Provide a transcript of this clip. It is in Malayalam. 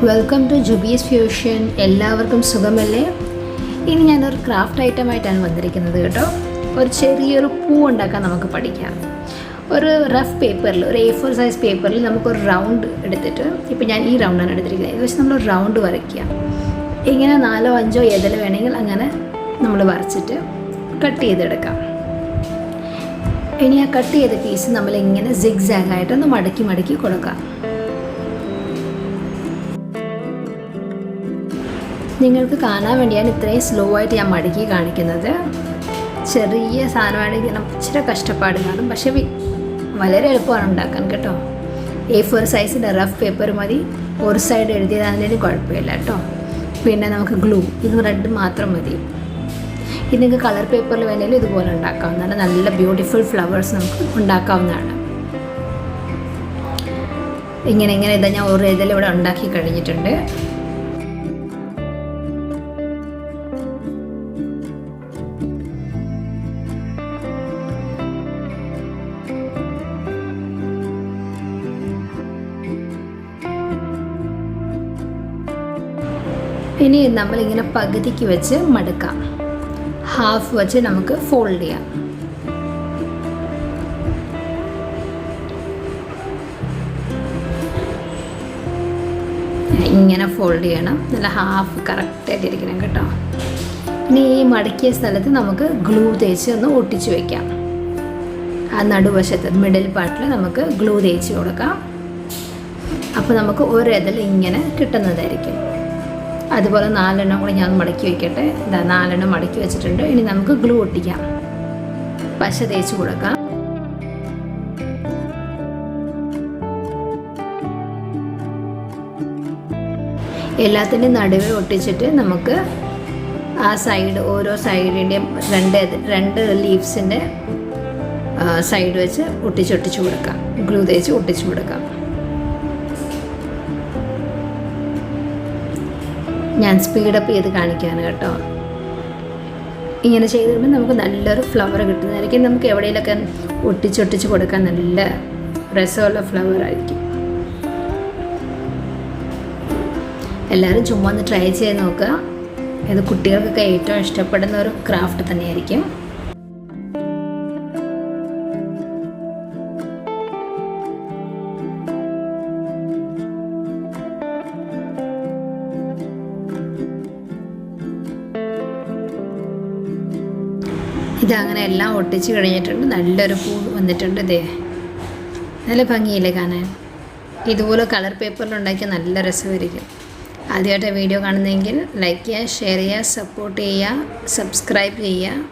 Welcome to Jubi's fusion. എല്ലാവർക്കും സുഖമല്ലേ? ഇനി ഞാനൊരു ക്രാഫ്റ്റ് ഐറ്റമായിട്ടാണ് വന്നിരിക്കുന്നത് കേട്ടോ. ഒരു ചെറിയൊരു പൂ ഉണ്ടാക്കാൻ നമുക്ക് പഠിക്കാം. ഒരു റഫ് പേപ്പറിൽ, ഒരു A4 സൈസ് പേപ്പറിൽ നമുക്കൊരു റൗണ്ട് എടുത്തിട്ട്, ഇപ്പോൾ ഞാൻ ഈ റൗണ്ടാണ് എടുത്തിരിക്കുന്നത്. ഇത് വെച്ച് നമ്മൾ റൗണ്ട് വരയ്ക്കുക. ഇങ്ങനെ 4-5 ഇതൾ വേണമെങ്കിൽ അങ്ങനെ നമ്മൾ വരച്ചിട്ട് കട്ട് ചെയ്തെടുക്കാം. ഇനി ആ കട്ട് ചെയ്ത പീസ് നമ്മളിങ്ങനെ സിഗ്സാഗായിട്ടൊന്ന് മടക്കി മടക്കി കൊടുക്കാം. നിങ്ങൾക്ക് കാണാൻ വേണ്ടിയാണ് ഇത്രയും സ്ലോ ആയിട്ട് ഞാൻ മടക്കി കാണിക്കുന്നത്. ചെറിയ സാധനമാണെങ്കിൽ ഇച്ചിരി കഷ്ടപ്പാട് കാണും, പക്ഷേ വളരെ എളുപ്പമാണ് ഉണ്ടാക്കാൻ കേട്ടോ. A4 സൈസിൻ്റെ റഫ് പേപ്പർ മതി. ഒരു സൈഡ് എഴുതിയതാണെങ്കിലും കുഴപ്പമില്ല കേട്ടോ. പിന്നെ നമുക്ക് ഗ്ലൂ, ഇത് റെഡ് മാത്രം മതി. ഇത് നിങ്ങൾക്ക് കളർ പേപ്പറിൽ വേണമെങ്കിലും ഇതുപോലെ ഉണ്ടാക്കാവുന്നതാണ്. നല്ല ബ്യൂട്ടിഫുൾ ഫ്ലവേഴ്സ് നമുക്ക് ഉണ്ടാക്കാവുന്നതാണ്. ഇങ്ങനെ ഇതാ ഞാൻ ഒരു ഇതിൽ ഇവിടെ ഉണ്ടാക്കി കഴിഞ്ഞിട്ടുണ്ട്. ഇനി നമ്മളിങ്ങനെ പകുതിക്ക് വെച്ച് മടക്കാം. ഹാഫ് വെച്ച് നമുക്ക് ഫോൾഡ് ചെയ്യാം. ഇങ്ങനെ ഫോൾഡ് ചെയ്യണം. നല്ല ഹാഫ് കറക്റ്റായിട്ടിരിക്കണം കേട്ടോ. ഇനി ഈ മടക്കിയ സ്ഥലത്ത് നമുക്ക് ഗ്ലൂ തേച്ച് ഒന്ന് ഒട്ടിച്ച് വയ്ക്കാം. ആ നടുവശത്ത് മിഡിൽ പാർട്ടിൽ നമുക്ക് ഗ്ലൂ തേച്ച് കൊടുക്കാം. അപ്പോൾ നമുക്ക് ഒരു ഇതൾ ഇങ്ങനെ കിട്ടുന്നതായിരിക്കും. അതുപോലെ 4 എണ്ണം കൂടി ഞാൻ മടക്കി വയ്ക്കട്ടെ. ഇതാ 4 എണ്ണം മടക്കി വെച്ചിട്ടുണ്ട്. ഇനി നമുക്ക് ഗ്ലൂ ഒട്ടിക്കാം. പശ തേച്ച് കൊടുക്കാം. എല്ലാത്തിൻ്റെയും നടുവേ ഒട്ടിച്ചിട്ട് നമുക്ക് ആ സൈഡ്, ഓരോ സൈഡിൻ്റെയും രണ്ട് ലീവ്സിൻ്റെ സൈഡ് വെച്ച് ഒട്ടിച്ച് കൊടുക്കാം. ഗ്ലൂ തേച്ച് ഒട്ടിച്ച് കൊടുക്കാം. ഞാൻ സ്പീഡപ്പ് ചെയ്ത് കാണിക്കുകയാണ് കേട്ടോ. ഇങ്ങനെ ചെയ്ത് കഴിയുമ്പോൾ നമുക്ക് നല്ലൊരു ഫ്ലവർ കിട്ടുന്നതായിരിക്കും. നമുക്ക് എവിടെയെങ്കിലൊക്കെ ഒട്ടിച്ച് കൊടുക്കാൻ നല്ല രസമുള്ള ഫ്ലവർ ആയിരിക്കും. എല്ലാവരും ചുമ്മാ ഒന്ന് ട്രൈ ചെയ്ത് നോക്കുക. ഇത് കുട്ടികൾക്കൊക്കെ ഏറ്റവും ഇഷ്ടപ്പെടുന്ന ഒരു ക്രാഫ്റ്റ് തന്നെയായിരിക്കും. ഇതങ്ങനെ എല്ലാം ഒട്ടിച്ച് കഴിഞ്ഞിട്ടുണ്ട്. നല്ലൊരു പൂ വന്നിട്ടുണ്ട്. ഇതേ നല്ല ഭംഗിയില്ലേ കാണാൻ. ഇതുപോലെ കളർ പേപ്പറിൽ ഉണ്ടാക്കിയാൽ നല്ല രസമായിരിക്കും. ആദ്യമായിട്ട് വീഡിയോ കാണുന്നതെങ്കിൽ ലൈക്ക് ചെയ്യുക, ഷെയർ ചെയ്യുക, സപ്പോർട്ട് ചെയ്യുക, സബ്സ്ക്രൈബ് ചെയ്യുക.